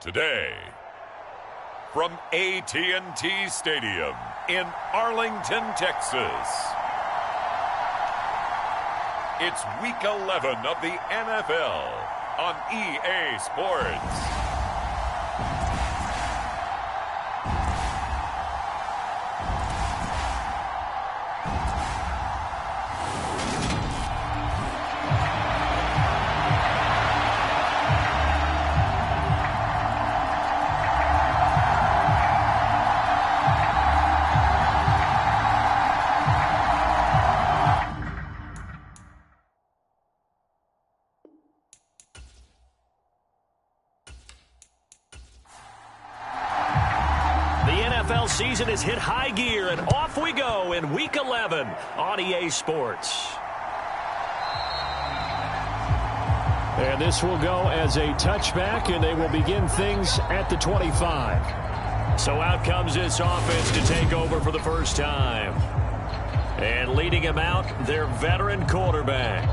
Today, from AT&T Stadium in Arlington, Texas, it's Week 11 of the NFL on EA Sports. Season has hit high gear, and off we go in Week 11 on EA Sports. And this will go as a touchback, and they will begin things at the 25. So out comes this offense to take over for the first time. And leading him out, their veteran quarterback.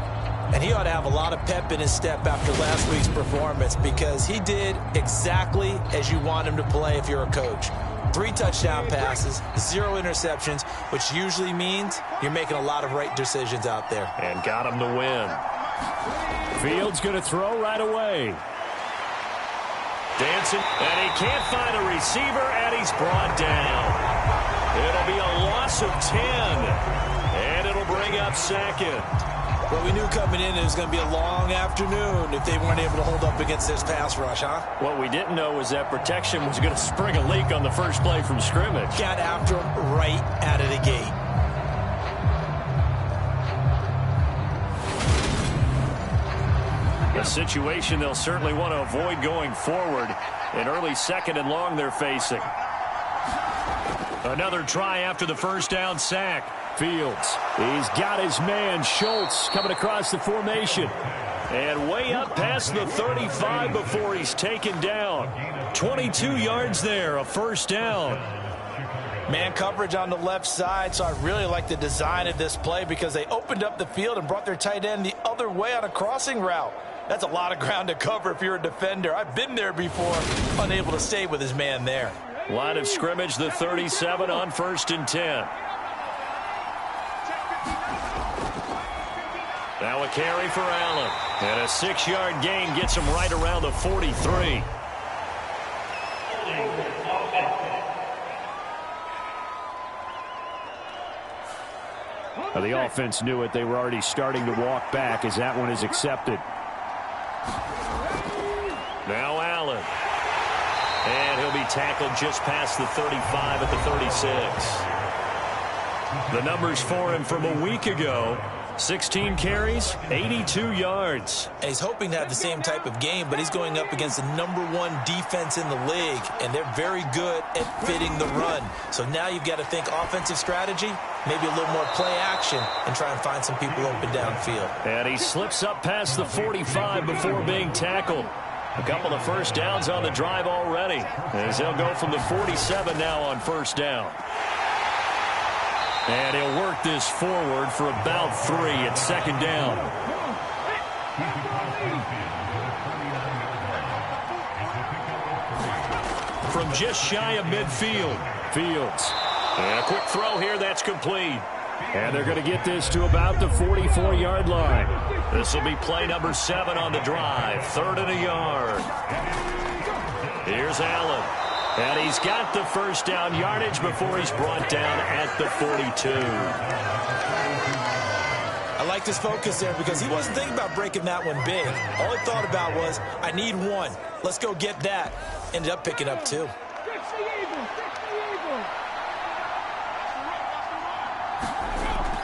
And he ought to have a lot of pep in his step after last week's performance, because he did exactly as you want him to play if you're a coach. 3 touchdown passes, 0 interceptions, which usually means you're making a lot of right decisions out there. And got him to win. Fields going to throw right away. Dancing, and he can't find a receiver, and he's brought down. It'll be a loss of 10, and it'll bring up second. Well, we knew coming in it was going to be a long afternoon if they weren't able to hold up against this pass rush, huh? What we didn't know was that protection was going to spring a leak on the first play from scrimmage. Got after him right out of the gate. A situation they'll certainly want to avoid going forward. An early second and long they're facing. Another try after the first down sack. Fields, he's got his man, Schultz, coming across the formation. And way up past the 35 before he's taken down. 22 yards there, a first down. Man coverage on the left side, so I really like the design of this play because they opened up the field and brought their tight end the other way on a crossing route. That's a lot of ground to cover if you're a defender. I've been there before, unable to stay with his man there. Line of scrimmage, the 37 on 1st and 10. Now a carry for Allen. And a 6-yard gain gets him right around the 43. Now the offense knew it. They were already starting to walk back as that one is accepted. Now Allen. And he'll be tackled just past the 35 at the 36. The numbers for him from a week ago. 16 carries, 82 yards. And he's hoping to have the same type of game, but he's going up against the #1 defense in the league, and they're very good at fitting the run. So now you've got to think offensive strategy, maybe a little more play action, and try and find some people open downfield. And he slips up past the 45 before being tackled. A couple of first downs on the drive already, as they'll go from the 47 now on first down. And he'll work this forward for about 3 at second down. From just shy of midfield, Fields. And a quick throw here, that's complete. And they're going to get this to about the 44-yard line. This will be play number 7 on the drive. 3rd and a yard. Here's Allen. And he's got the first down yardage before he's brought down at the 42. I like this focus there because he wasn't thinking about breaking that one big. All he thought about was, I need 1. Let's go get that. Ended up picking up 2.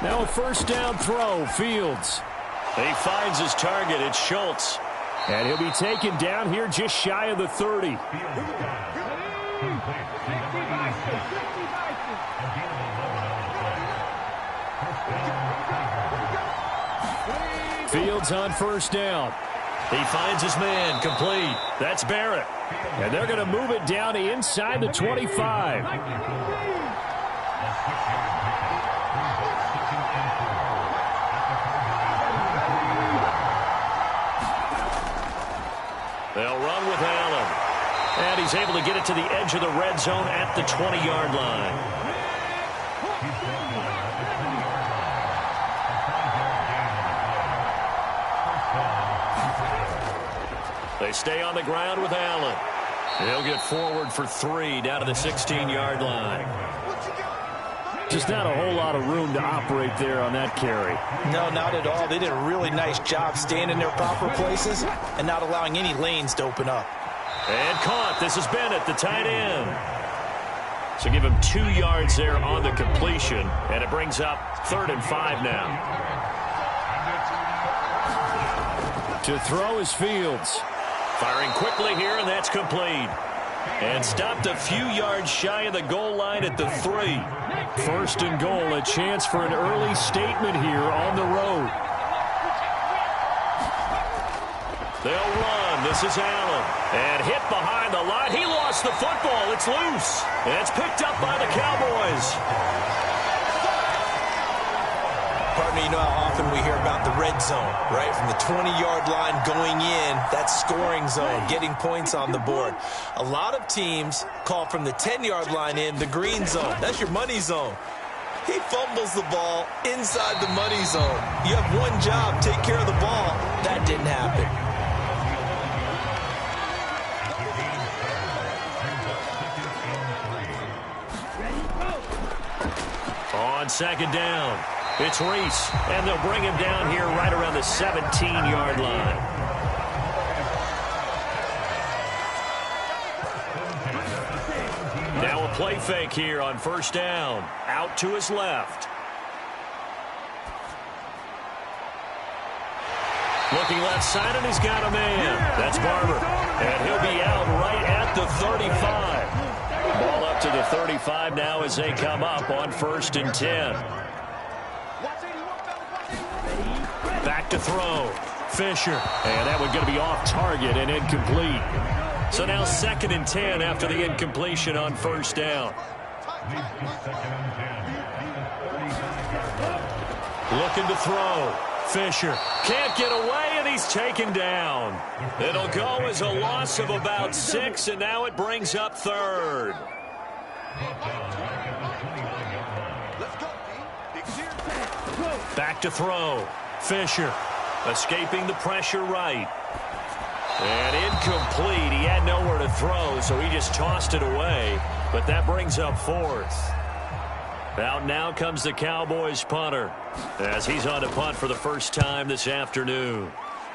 Now a first down throw, Fields. He finds his target, it's Schultz. And he'll be taken down here just shy of the 30. Fields on first down. He finds his man, complete. That's Barrett. And they're going to move it down to inside the 25. They'll run with Allen. He's able to get it to the edge of the red zone at the 20-yard line. They stay on the ground with Allen. He'll get forward for 3 down to the 16-yard line. Just not a whole lot of room to operate there on that carry. No, not at all. They did a really nice job staying in their proper places and not allowing any lanes to open up. And caught. This is Bennett, the tight end. So give him 2 yards there on the completion, and it brings up 3rd and 5 now. To throw is Fields. Firing quickly here, and that's complete. And stopped a few yards shy of the goal line at the 3. 1st and goal, a chance for an early statement here on the road. They'll run. This is Allen. And hit behind the line. He lost the football. It's loose. And it's picked up by the Cowboys. Partner, you know how often we hear about the red zone, right? From the 20-yard line going in, that's scoring zone, getting points on the board. A lot of teams call from the 10-yard line in the green zone. That's your money zone. He fumbles the ball inside the money zone. You have one job, take care of the ball. That didn't happen. On 2nd down, it's Reese, and they'll bring him down here right around the 17-yard line. Now a play fake here on 1st down. Out to his left. Looking left side, and he's got a man. That's Barber. And he'll be out right at the 35. Ball up to the 35 now as they come up on 1st and 10. Back to throw. Fisher. And that one going to be off target and incomplete. So now 2nd and 10 after the incompletion on 1st down. Looking to throw. Fisher can't get away, and he's taken down. It'll go as a loss of about 6, and now it brings up 3rd. Back to throw. Fisher escaping the pressure right. And incomplete. He had nowhere to throw, so he just tossed it away. But that brings up 4th. Out now comes the Cowboys punter, as he's on to punt for the first time this afternoon.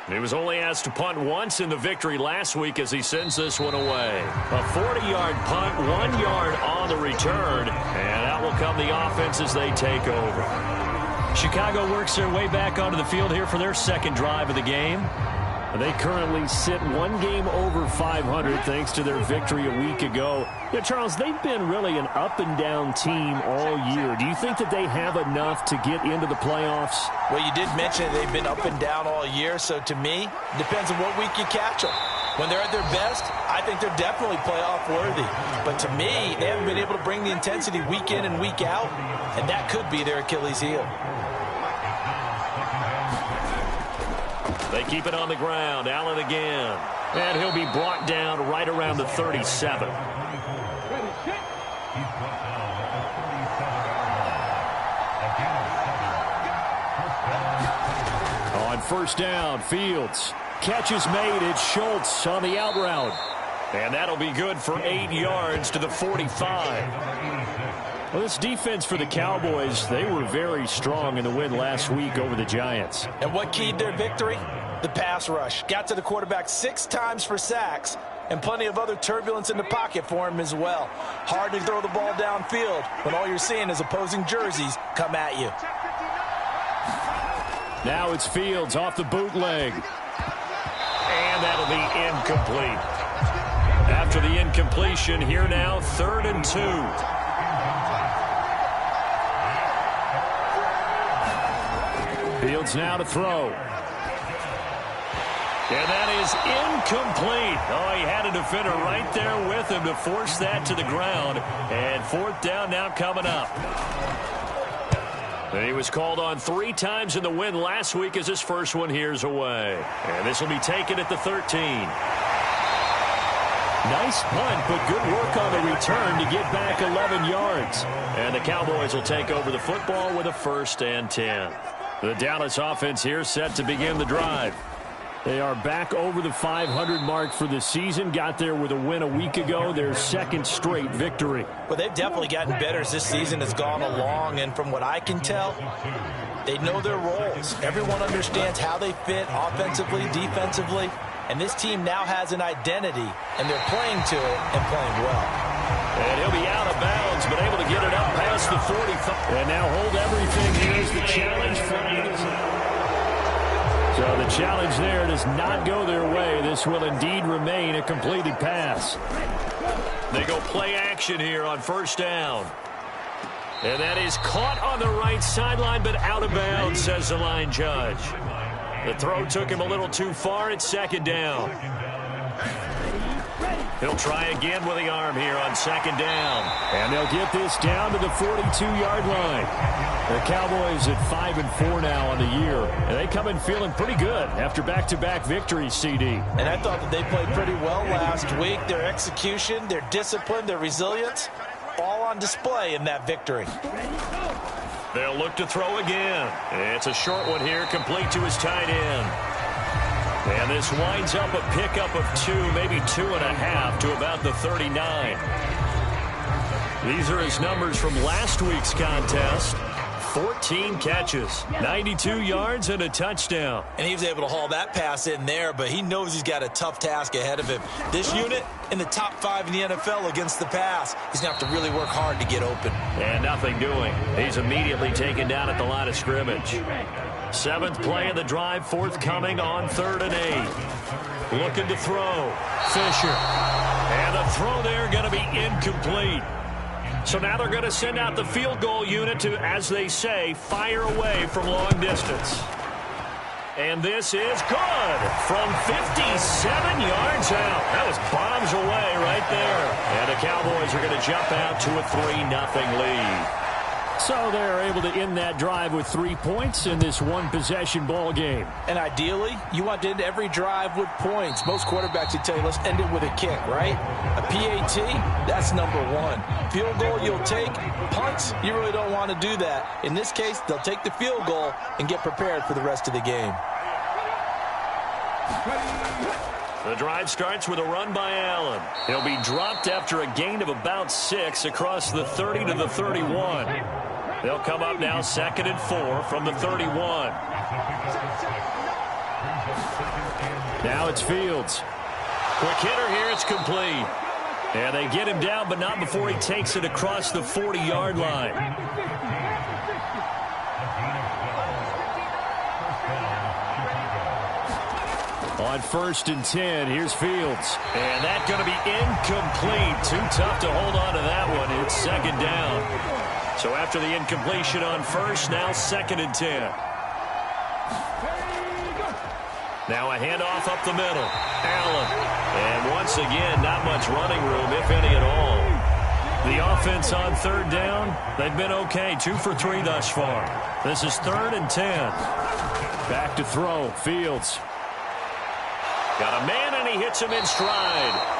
He was only asked to punt once in the victory last week as he sends this one away. A 40-yard punt, 1 yard on the return, and out will come the offense as they take over. Chicago works their way back onto the field here for their 2nd drive of the game. They currently sit 1 game over 500 thanks to their victory a week ago. Yeah, Charles, they've been really an up-and-down team all year. Do you think that they have enough to get into the playoffs? Well, you did mention they've been up and down all year, so to me, it depends on what week you catch them. When they're at their best, I think they're definitely playoff worthy. But to me, they haven't been able to bring the intensity week in and week out, and that could be their Achilles heel. They keep it on the ground. Allen again. And he'll be brought down right around the 37. On 1st down, Fields. Catch is made. It's Schultz on the out route. And that'll be good for 8 yards to the 45. Well, this defense for the Cowboys, they were very strong in the win last week over the Giants. And what keyed their victory? The pass rush. Got to the quarterback 6 times for sacks, and plenty of other turbulence in the pocket for him as well. Hard to throw the ball downfield when all you're seeing is opposing jerseys come at you. Now it's Fields off the bootleg. And that'll be incomplete. After the incompletion, here now, 3rd and 2. Fields now to throw. And that is incomplete. Oh, he had a defender right there with him to force that to the ground. And 4th down now coming up. And he was called on 3 times in the win last week as his first one here's away. And this will be taken at the 13. Nice punt, but good work on the return to get back 11 yards. And the Cowboys will take over the football with a 1st and 10. The Dallas offense here set to begin the drive. They are back over the 500 mark for the season. Got there with a win a week ago, their 2nd straight victory. Well, they've definitely gotten better as this season has gone along, and from what I can tell, they know their roles. Everyone understands how they fit offensively, defensively, and this team now has an identity, and they're playing to it and playing well. And he'll be out of bounds, but able to get it up past the 45. And now hold everything. Here's the challenge from So the challenge there does not go their way. This will indeed remain a completed pass. They go play action here on 1st down. And that is caught on the right sideline, but out of bounds, says the line judge. The throw took him a little too far. It's 2nd down. He'll try again with the arm here on 2nd down. And they'll get this down to the 42-yard line. The Cowboys at 5-4 now on the year. And they come in feeling pretty good after back-to-back victories, CD. And I thought that they played pretty well last week. Their execution, their discipline, their resilience, all on display in that victory. They'll look to throw again. It's a short one here, complete to his tight end. And this winds up a pickup of 2, maybe 2.5 to about the 39. These are his numbers from last week's contest. 14 catches, 92 yards, and a touchdown. And he was able to haul that pass in there, but he knows he's got a tough task ahead of him. This unit in the top 5 in the NFL against the pass. He's going to have to really work hard to get open. And nothing doing. He's immediately taken down at the line of scrimmage. 7th play of the drive, forthcoming on 3rd and 8. Looking to throw. Fisher. And the throw there going to be incomplete. So now they're going to send out the field goal unit to, as they say, fire away from long distance. And this is good from 57 yards out. That was bombs away right there. And the Cowboys are going to jump out to a 3-0 lead. So they're able to end that drive with 3 points in this one-possession ball game. And ideally, you want to end every drive with points. Most quarterbacks would tell you, let's end it with a kick, right? A PAT, that's number 1. Field goal you'll take. Punts, you really don't want to do that. In this case, they'll take the field goal and get prepared for the rest of the game. The drive starts with a run by Allen. He'll be dropped after a gain of about 6 across the 30 to the 31. They'll come up now 2nd and 4 from the 31. Now it's Fields. Quick hitter here, it's complete. And they get him down, but not before he takes it across the 40-yard line. On 1st and 10, here's Fields. And that's going to be incomplete. Too tough to hold on to that one. It's 2nd down. So after the incompletion on 1st, now 2nd and 10. Now a handoff up the middle. Allen. And once again, not much running room, if any at all. The offense on 3rd down, they've been okay. 2 for 3 thus far. This is 3rd and 10. Back to throw. Fields. Got a man, and he hits him in stride.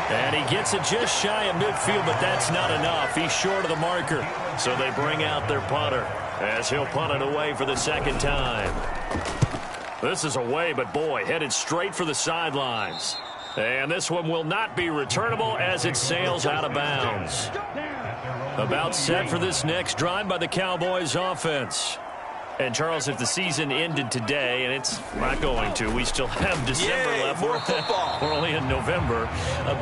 And he gets it just shy of midfield, but that's not enough. He's short of the marker. So they bring out their punter as he'll punt it away for the 2nd time. This is away, but boy, headed straight for the sidelines. And this one will not be returnable as it sails out of bounds. About set for this next drive by the Cowboys offense. And, Charles, if the season ended today, and it's not going to, we still have December left. More football. We're only in November.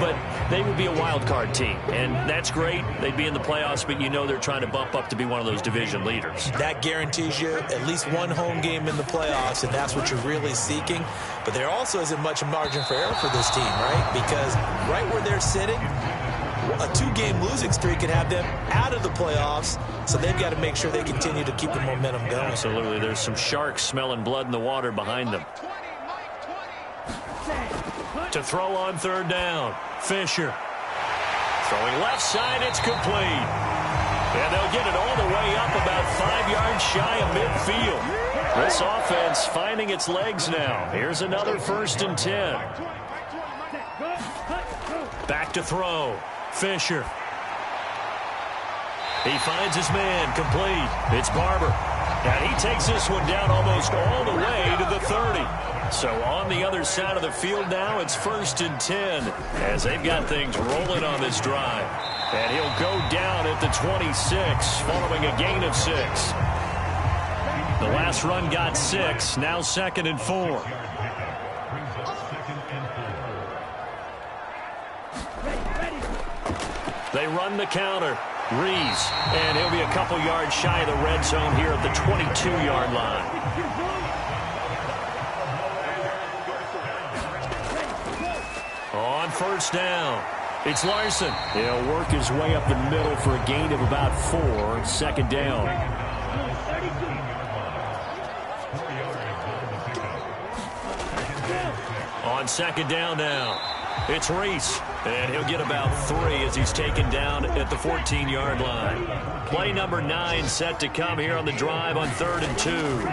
But they would be a wild card team, and that's great. They'd be in the playoffs, but you know they're trying to bump up to be one of those division leaders. That guarantees you at least one home game in the playoffs, and that's what you're really seeking. But there also isn't much margin for error for this team, right? Because right where they're sitting, a 2-game losing streak could have them out of the playoffs, so they've got to make sure they continue to keep the momentum going. Absolutely. There's some sharks smelling blood in the water behind them. To throw on 3rd down, Fisher. Throwing left side, it's complete. And they'll get it all the way up about 5 yards shy of midfield. This offense finding its legs now. Here's another 1st and 10. to throw. Fisher. He finds his man, complete. It's Barber. And he takes this one down almost all the way to the 30. So on the other side of the field now, it's 1st and 10 as they've got things rolling on this drive. And he'll go down at the 26 following a gain of 6. The last run got 6, now 2nd and 4. They run the counter. Rees, and he'll be a couple yards shy of the red zone here at the 22-yard line. On 1st down, it's Larson. He'll work his way up the middle for a gain of about 4, 2nd down. On 2nd down now. It's Reese, and he'll get about 3 as he's taken down at the 14-yard line. Play number 9 set to come here on the drive on 3rd and 2.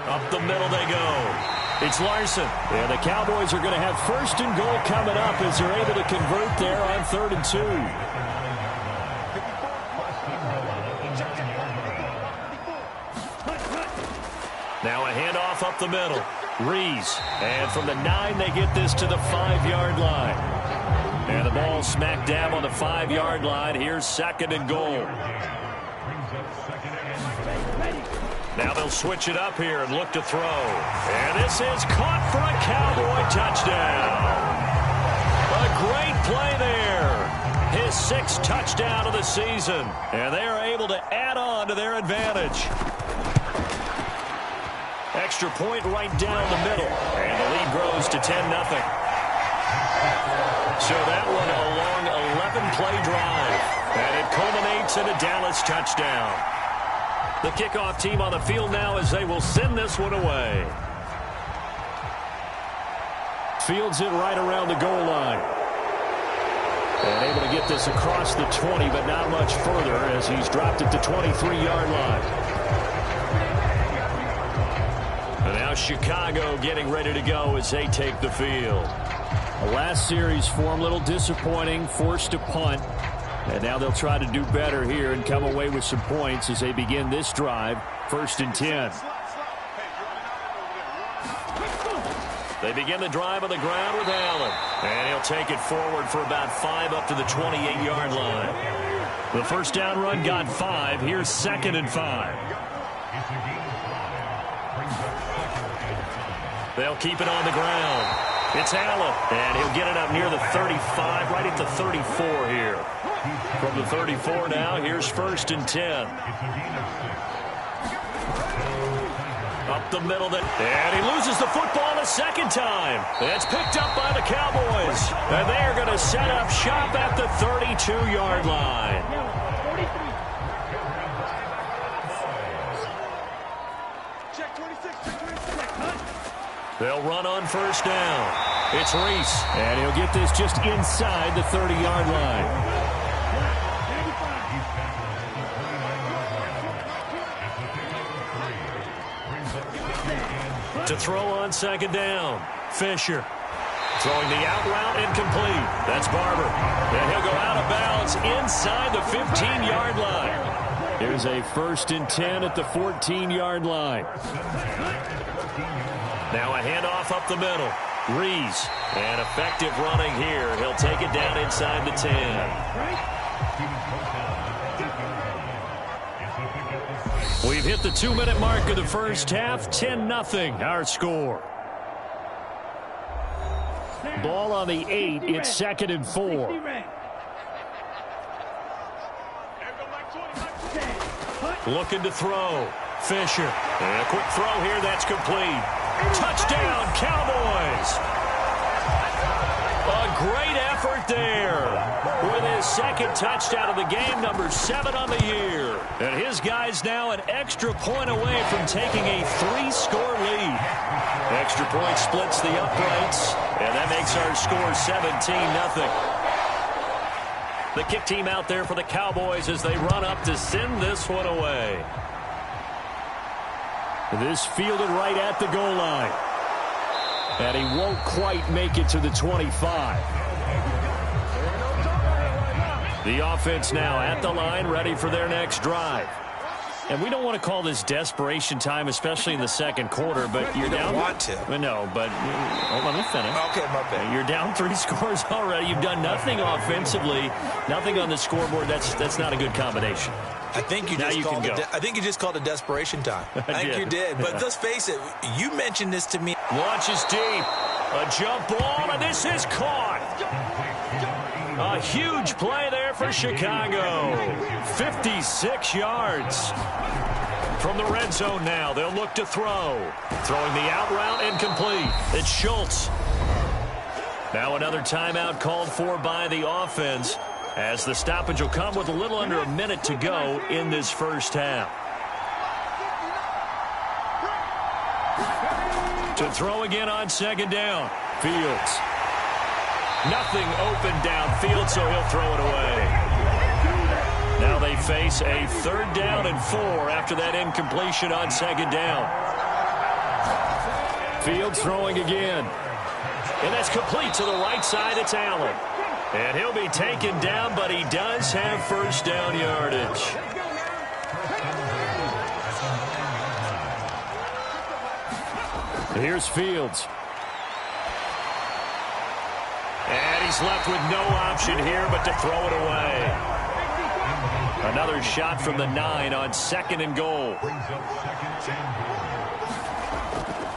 Up the middle they go. It's Larson, and the Cowboys are going to have 1st and goal coming up as they're able to convert there on 3rd and 2. Now a handoff up the middle. Rees, and from the 9 they get this to the 5-yard line. And the ball smack dab on the 5-yard line. Here's 2nd and goal. Now they'll switch it up here and look to throw. And this is caught for a Cowboy touchdown. A great play there. His 6th touchdown of the season. And they are able to add on to their advantage. Extra point right down the middle. And the lead grows to 10-0. So that one a long 11-play drive. And it culminates in a Dallas touchdown. The kickoff team on the field now as they will send this one away. Fields it right around the goal line. And able to get this across the 20, but not much further as he's dropped at the 23-yard line. And now Chicago getting ready to go as they take the field. The last series for him, a little disappointing, forced to punt. And now they'll try to do better here and come away with some points as they begin this drive, 1st and 10. They begin the drive on the ground with Allen. And he'll take it forward for about 5 up to the 28-yard line. The 1st down run got 5. Here's 2nd and 5. They'll keep it on the ground. It's Allen, and he'll get it up near the 35, right at the 34 here. From the 34 now, here's 1st and 10. Up the middle, and he loses the football a 2nd time. It's picked up by the Cowboys, and they are going to set up shop at the 32-yard line. They'll run on 1st down. It's Reese, and he'll get this just inside the 30-yard line. To throw on 2nd down, Fisher. Throwing the out route incomplete. That's Barber. And he'll go out of bounds inside the 15-yard line. Here's a 1st and 10 at the 14-yard line. Now a handoff up the middle. Rees. And effective running here. He'll take it down inside the 10. We've hit the 2-minute mark of the first half. 10-0 our score. Ball on the 8. It's 2nd and 4. Looking to throw. Fisher. And a quick throw here. That's complete. Touchdown, Cowboys. A great effort there with his 2nd touchdown of the game, number 7 on the year. And his guys now an extra point away from taking a 3-score lead. Extra point splits the uprights, and that makes our score 17-0. The kick team out there for the Cowboys as they run up to send this one away. This fielded right at the goal line. And he won't quite make it to the 25. The offense now at the line, ready for their next drive. And we don't want to call this desperation time, especially in the second quarter, but you're down. You don't want to. No, but let me finish. Okay, my bad. You're down 3 scores already. You've done nothing offensively, nothing on the scoreboard. That's not a good combination. I think you just called it desperation time. I think you did. But let's face it, you mentioned this to me. Launches deep. A jump ball, and this is caught. A huge play there for Chicago. 56 yards. From the red zone now, they'll look to throw. Throwing the out route incomplete. It's Schultz. Now another timeout called for by the offense, as the stoppage will come with a little under a minute to go in this first half. To throw again on second down. Fields. Nothing open downfield, so he'll throw it away. Now they face a 3rd down and 4 after that incompletion on second down. Fields throwing again. And that's complete to the right side. It's Allen. And he'll be taken down, but he does have first down yardage. Here's Fields. And he's left with no option here but to throw it away. Another shot from the 9 on 2nd and goal.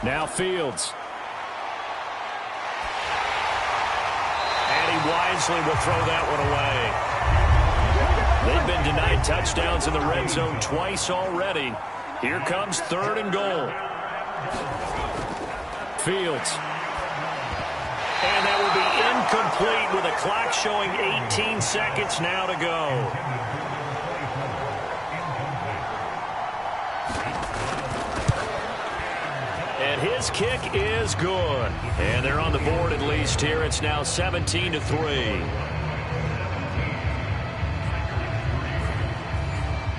Now Fields. And he wisely will throw that one away. They've been denied touchdowns in the red zone twice already. Here comes 3rd and goal. Fields. And that will be incomplete with a clock showing 18 seconds now to go. And his kick is good. And they're on the board at least here. It's now 17-3.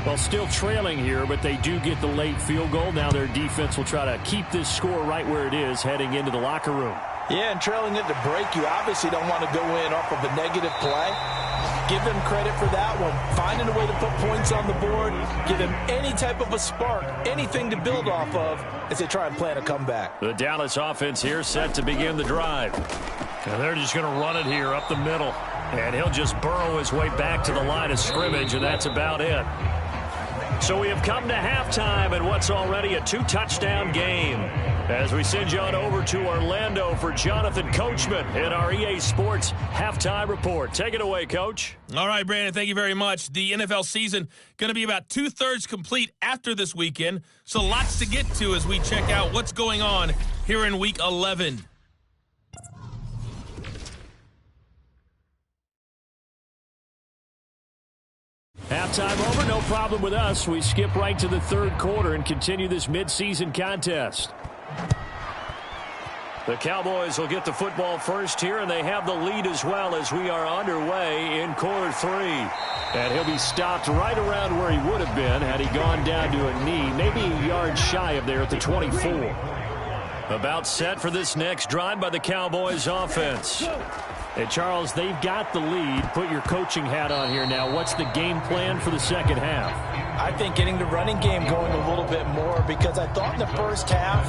Well, still trailing here, but they do get the late field goal. Now their defense will try to keep this score right where it is heading into the locker room. Yeah, and trailing it to break, you obviously don't want to go in off of a negative play. Give them credit for that one. Finding a way to put points on the board, give them any type of a spark, anything to build off of as they try and plan a comeback. The Dallas offense here set to begin the drive. And they're just going to run it here up the middle. And he'll just burrow his way back to the line of scrimmage, and that's about it. So we have come to halftime in what's already a 2-touchdown game. As we send you on over to Orlando for Jonathan Coachman in our EA Sports Halftime Report. Take it away, Coach. All right, Brandon, thank you very much. The NFL season going to be about 2/3 complete after this weekend, so lots to get to as we check out what's going on here in Week 11. Halftime over, no problem with us. We skip right to the 3rd quarter and continue this midseason contest. The Cowboys will get the football first here, and they have the lead as well as we are underway in quarter 3. And he'll be stopped right around where he would have been had he gone down to a knee, maybe a yard shy of there at the 24. About set for this next drive by the Cowboys offense. Hey, Charles, they've got the lead. Put your coaching hat on here now. What's the game plan for the second half? I think getting the running game going a little bit more, because I thought in the first half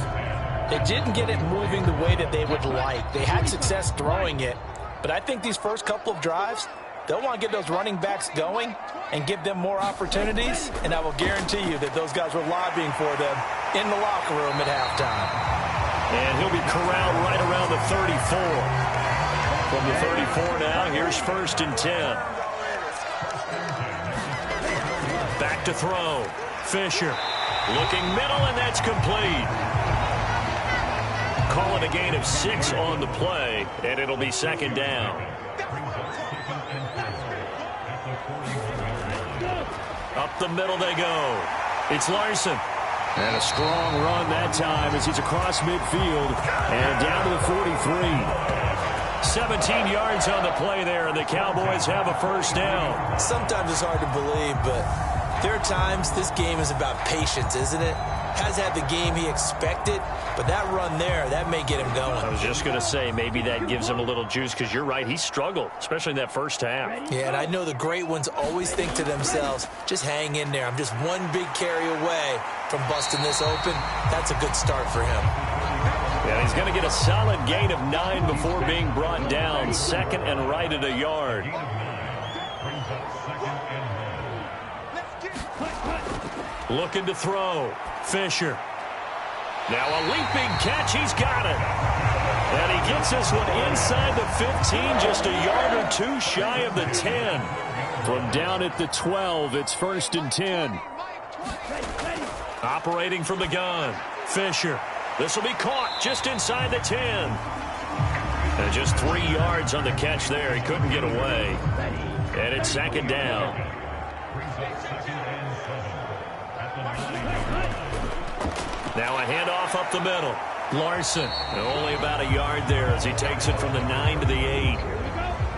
they didn't get it moving the way that they would like. They had success throwing it, but I think these first couple of drives, they'll want to get those running backs going and give them more opportunities, and I will guarantee you that those guys were lobbying for them in the locker room at halftime. And he'll be corralled right around the 34. From the 34 now, here's 1st and 10. Back to throw. Fisher looking middle, and that's complete. Call it a gain of 6 on the play, and it'll be 2nd down. Up the middle they go. It's Larson. And a strong run that time as he's across midfield and down to the 43. 17 yards on the play there, and the Cowboys have a first down. Sometimes it's hard to believe, but There are times this game is about patience, isn't it? Has had the game he expected, but that run there, that may get him going. I was just going to say, maybe that gives him a little juice, because you're right, he struggled, especially in that first half. Yeah, and I know the great ones always think to themselves, just hang in there. I'm just one big carry away from busting this open. That's a good start for him. And he's going to get a solid gain of 9 before being brought down, second and right at a yard. Looking to throw. Fisher. Now a leaping catch. He's got it. And he gets this one inside the 15, just a yard or two shy of the 10. From down at the 12, it's 1st and 10. Operating from the gun. Fisher. This will be caught just inside the 10. And just 3 yards on the catch there. He couldn't get away. And it's 2nd down. Now a handoff up the middle. Larson. Only about a yard there as he takes it from the 9 to the 8.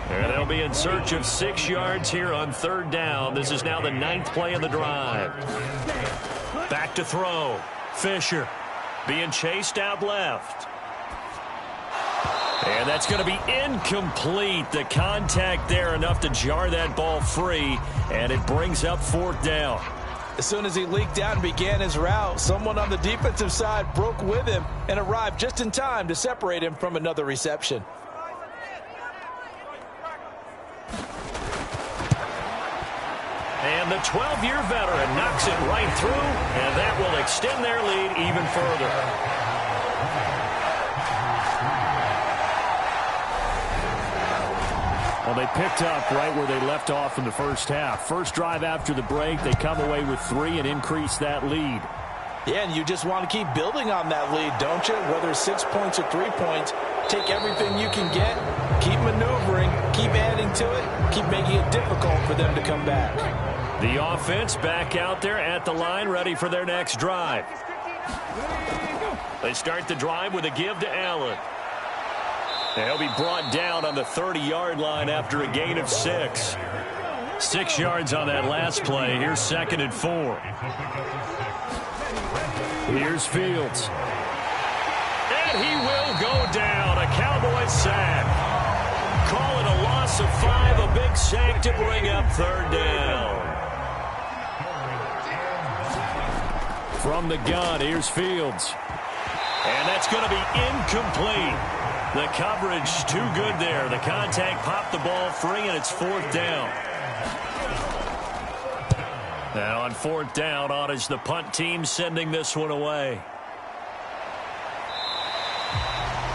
And they'll be in search of 6 yards here on 3rd down. This is now the 9th play of the drive. Back to throw. Fisher being chased out left. And that's going to be incomplete. The contact there enough to jar that ball free. And it brings up 4th down. As soon as he leaked out and began his route, someone on the defensive side broke with him and arrived just in time to separate him from another reception. And the 12-year veteran knocks it right through, and that will extend their lead even further. Well, they picked up right where they left off in the first half. First drive after the break, they come away with 3 and increase that lead. Yeah, and you just want to keep building on that lead, don't you? Whether it's 6 points or 3 points, take everything you can get, keep maneuvering, keep adding to it, keep making it difficult for them to come back. The offense back out there at the line, ready for their next drive. They start the drive with a give to Allen. They'll be brought down on the 30-yard line after a gain of 6. 6 yards on that last play. Here's 2nd and 4. Here's Fields. And he will go down. A Cowboys sack. Call it a loss of 5. A big sack to bring up 3rd down. From the gun, here's Fields. And that's going to be incomplete. The coverage too good there. The contact popped the ball free, and it's 4th down. Now on 4th down, on is the punt team sending this one away.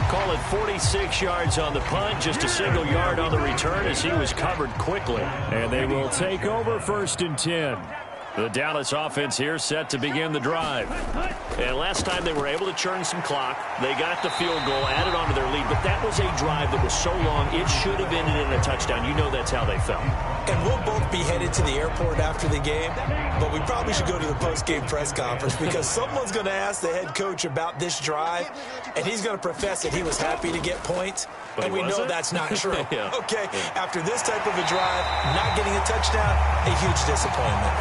Call it 46 yards on the punt, just a single yard on the return as he was covered quickly. And they will take over 1st and 10. The Dallas offense here set to begin the drive. And last time they were able to churn some clock. They got the field goal, added on to their lead, but that was a drive that was so long it should have ended in a touchdown. You know that's how they felt. And we'll both be headed to the airport after the game, but we probably should go to the post-game press conference because someone's going to ask the head coach about this drive, and he's going to profess that he was happy to get points, and we know that's not true. Yeah. Okay, after this type of a drive, not getting a touchdown, a huge disappointment.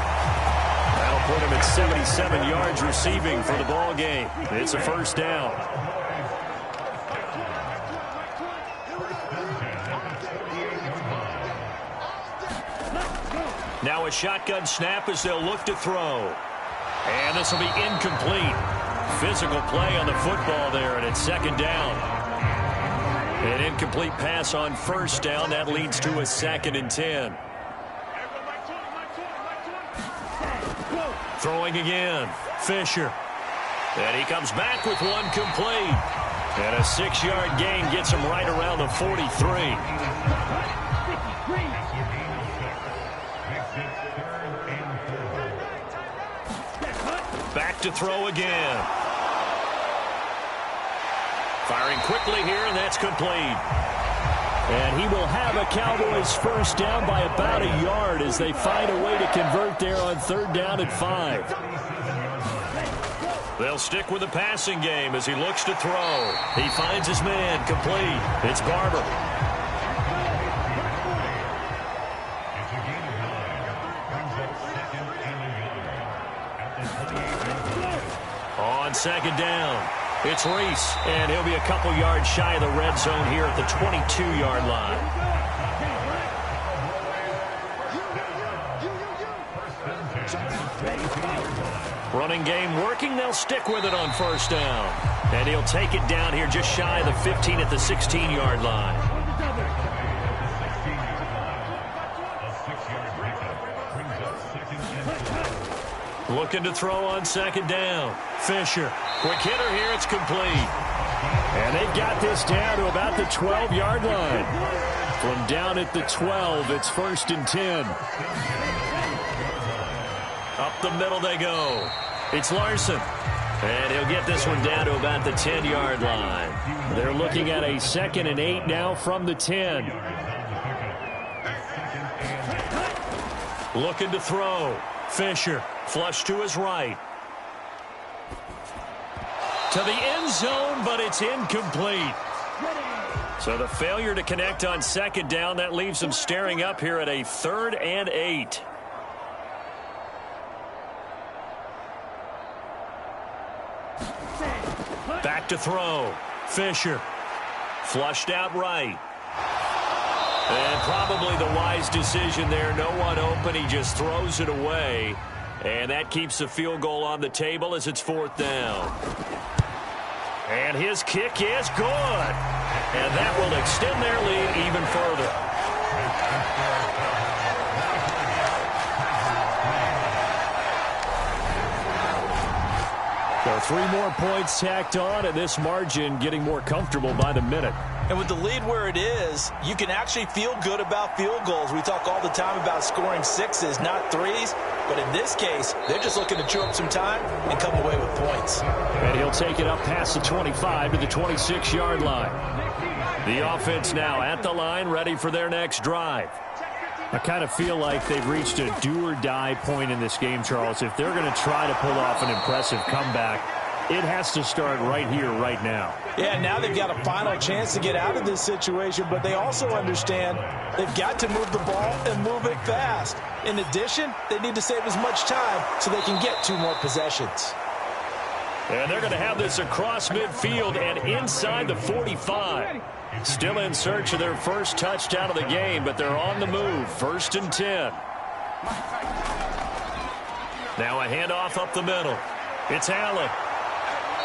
That'll put him at 77 yards receiving for the ball game. It's a 1st down. Now a shotgun snap as they'll look to throw. And this will be incomplete. Physical play on the football there, and it's 2nd down. An incomplete pass on 1st down. That leads to a 2nd and 10. Throwing again. Fisher. And he comes back with one complete. And a 6-yard gain gets him right around the 43. Back to throw again. Firing quickly here, and that's complete. And he will have a Cowboys 1st down by about a yard as they find a way to convert there on 3rd down and 5. They'll stick with the passing game as he looks to throw. He finds his man, complete. It's Barber. On second down, it's Reese, and he'll be a couple yards shy of the red zone here at the 22-yard line. Running game working. They'll stick with it on first down. And he'll take it down here just shy of the 15 at the 16-yard line. Looking to throw on second down. Fisher. Quick hitter here. It's complete. And they've got this down to about the 12-yard line. From down at the 12, it's 1st and 10. Up the middle they go. It's Larson. And he'll get this one down to about the 10-yard line. They're looking at a 2nd and 8 now from the 10. Looking to throw. Fisher. Flush to his right. To the end zone, but it's incomplete. So the failure to connect on second down, that leaves them staring up here at a 3rd and 8. Back to throw. Fisher. Flushed out right. And probably the wise decision there. No one open. He just throws it away. And that keeps the field goal on the table as it's 4th down. And his kick is good. And that will extend their lead even further. So 3 more points tacked on, and this margin getting more comfortable by the minute. And with the lead where it is, you can actually feel good about field goals. We talk all the time about scoring 6s, not 3s. But in this case, they're just looking to chew up some time and come away with points. And he'll take it up past the 25 to the 26-yard line. The offense now at the line, ready for their next drive. I kind of feel like they've reached a do-or-die point in this game, Charles. If they're going to try to pull off an impressive comeback, it has to start right here, right now. Yeah, now they've got a final chance to get out of this situation, but they also understand they've got to move the ball and move it fast. In addition, they need to save as much time so they can get 2 more possessions. And they're going to have this across midfield and inside the 45. Still in search of their first touchdown of the game, but they're on the move. 1st and 10. Now a handoff up the middle. It's Allen.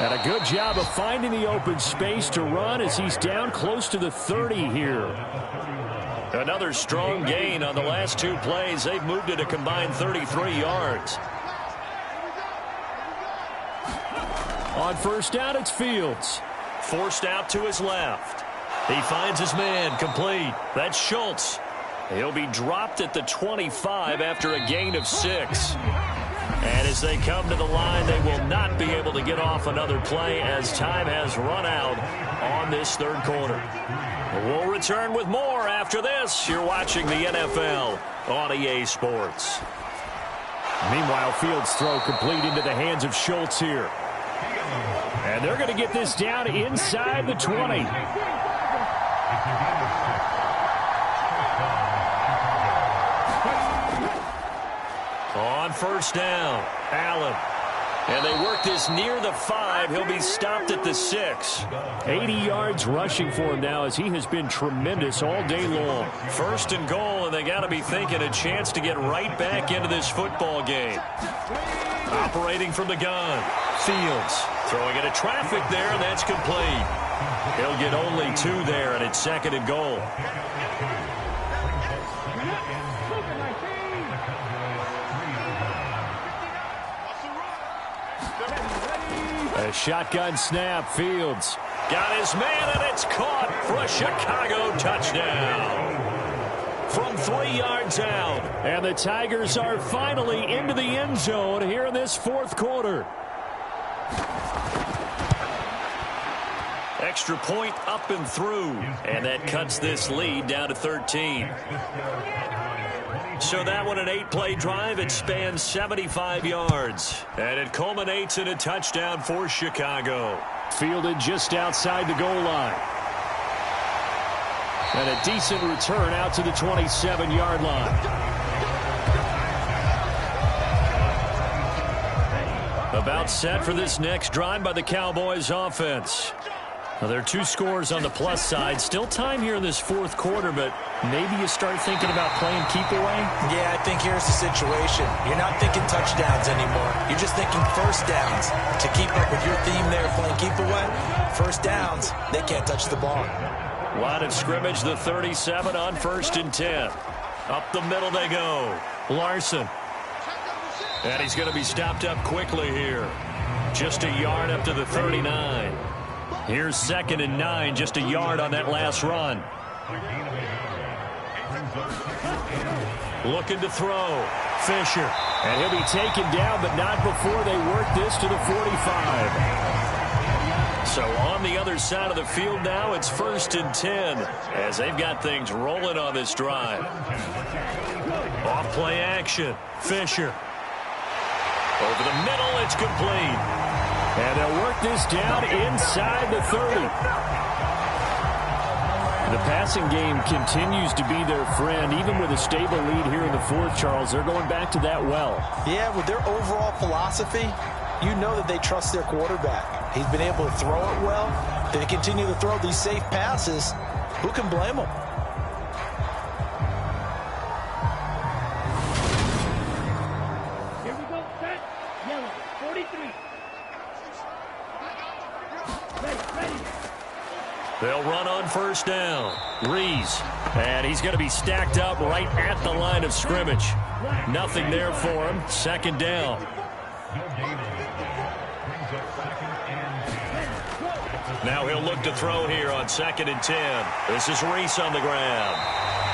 And a good job of finding the open space to run as he's down close to the 30 here. Another strong gain on the last 2 plays. They've moved it a combined 33 yards. On first down, it's Fields. Forced out to his left. He finds his man, complete. That's Schultz. He'll be dropped at the 25 after a gain of 6. And as they come to the line, they will not be able to get off another play as time has run out on this 3rd quarter. We'll return with more after this. You're watching the NFL on EA Sports. Meanwhile, Fields' throw complete into the hands of Schultz here. And they're going to get this down inside the 20. On first down, Allen. And they work this near the 5. He'll be stopped at the 6. 80 yards rushing for him now as he has been tremendous all day long. 1st and goal, and they got to be thinking a chance to get right back into this football game. Operating from the gun, Fields. Throwing into traffic there, and that's complete. He'll get only 2 there, and it's 2nd and goal. A shotgun snap, Fields. Got his man, and it's caught for a Chicago touchdown. From 3 yards out. And the Tigers are finally into the end zone here in this 4th quarter. Extra point up and through. And that cuts this lead down to 13. So that one, an 8-play drive. It spans 75 yards. And it culminates in a touchdown for Chicago. Fielded just outside the goal line. And a decent return out to the 27-yard line. About set for this next drive by the Cowboys offense. Now, there are 2 scores on the plus side. Still time here in this fourth quarter, but maybe you start thinking about playing keep away? Yeah, I think here's the situation. You're not thinking touchdowns anymore. You're just thinking first downs. To keep up with your theme there, playing keep away, first downs, they can't touch the ball. Line of scrimmage, the 37 on 1st and 10. Up the middle they go. Larson. And he's going to be stopped up quickly here. Just a yard up to the 39. Here's 2nd and 9, just a yard on that last run. Looking to throw. Fisher. And he'll be taken down, but not before they work this to the 45. So on the other side of the field now, it's 1st and 10 as they've got things rolling on this drive. Off play action. Fisher. Over the middle, it's complete. And they'll work this down inside the 30. The passing game continues to be their friend. Even with a stable lead here in the fourth, Charles, they're going back to that well. Yeah, with their overall philosophy, you know that they trust their quarterback. He's been able to throw it well. They continue to throw these safe passes. Who can blame them? Here we go. Set. Yellow. 43. Ready. They'll run on 1st down. Rees. And he's going to be stacked up right at the line of scrimmage. Nothing there for him. 2nd down. Now he'll look to throw here on 2nd and 10. This is Rees on the ground.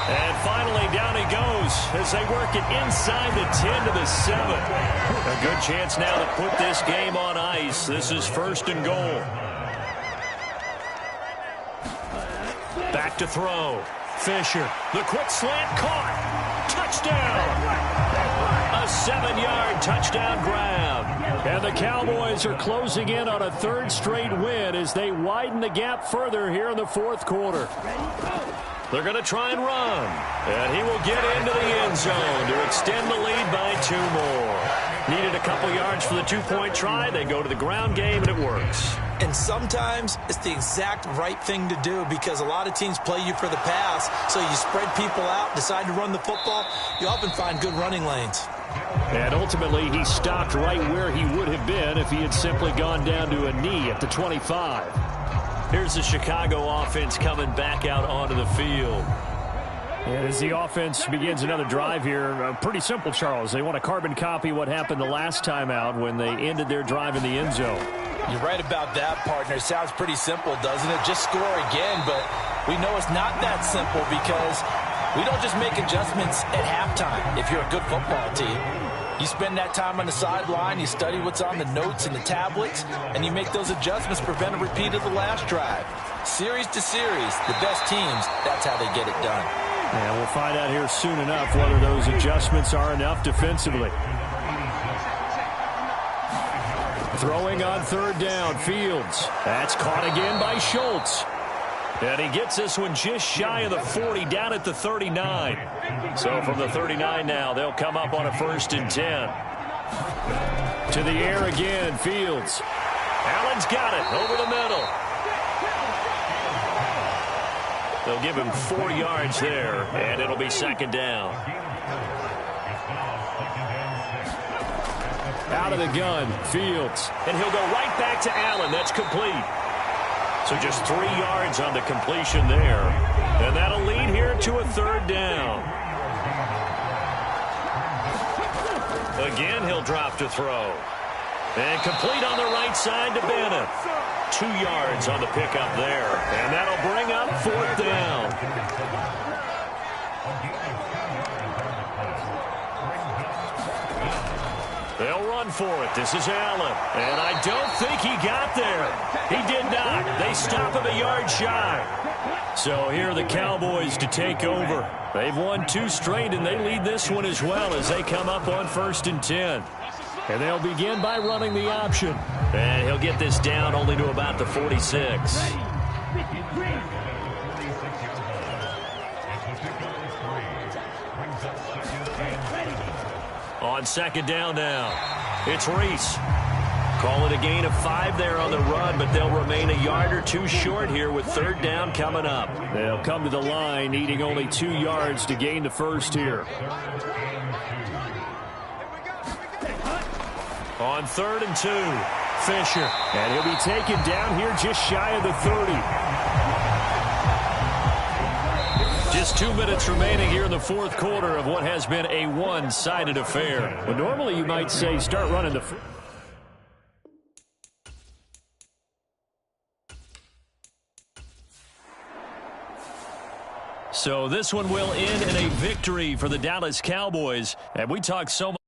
And finally down he goes as they work it inside the 10 to the 7. A good chance now to put this game on ice. This is 1st and goal. Back to throw. Fisher. The quick slant caught. Touchdown. A 7-yard touchdown grab. And the Cowboys are closing in on a 3rd straight win as they widen the gap further here in the fourth quarter. They're going to try and run. And he will get into the end zone to extend the lead by 2 more. Needed a couple yards for the 2-point try. They go to the ground game, and it works. And sometimes it's the exact right thing to do because a lot of teams play you for the pass. So you spread people out, decide to run the football. You often find good running lanes. And ultimately, he stopped right where he would have been if he had simply gone down to a knee at the 25. Here's the Chicago offense coming back out onto the field. And as the offense begins another drive here, pretty simple, Charles. They want to carbon copy what happened the last time out when they ended their drive in the end zone. You're right about that, partner. It sounds pretty simple, doesn't it? Just score again, but we know it's not that simple because we don't just make adjustments at halftime if you're a good football team. You spend that time on the sideline, you study what's on the notes and the tablets, and you make those adjustments to prevent a repeat of the last drive. Series to series, the best teams, that's how they get it done. And we'll find out here soon enough whether those adjustments are enough defensively. Throwing on 3rd down, Fields. That's caught again by Schultz. And he gets this one just shy of the 40, down at the 39. So from the 39 now, they'll come up on a 1st and 10. To the air again, Fields. Allen's got it over the middle. They'll give him 4 yards there, and it'll be 2nd down. Out of the gun, Fields. And he'll go right back to Allen. That's complete. So just 3 yards on the completion there. And that'll lead here to a 3rd down. Again, he'll drop to throw. And complete on the right side to Bennett. 2 yards on the pickup there. And that'll bring up 4th down. They'll run for it. This is Allen. And I don't think he got there. He did not. They stop him a yard shy. So here are the Cowboys to take over. They've won 2 straight, and they lead this one as well as they come up on 1st and 10. And they'll begin by running the option. And he'll get this down only to about the 46. On 2nd down now, it's Rees. Call it a gain of 5 there on the run, but they'll remain a yard or 2 short here with 3rd down coming up. They'll come to the line needing only 2 yards to gain the first here. On 3rd and 2, Fisher. And he'll be taken down here just shy of the 30. Just 2 minutes remaining here in the 4th quarter of what has been a one-sided affair. But normally you might say start running the... So this one will end in a victory for the Dallas Cowboys. And we talked so much.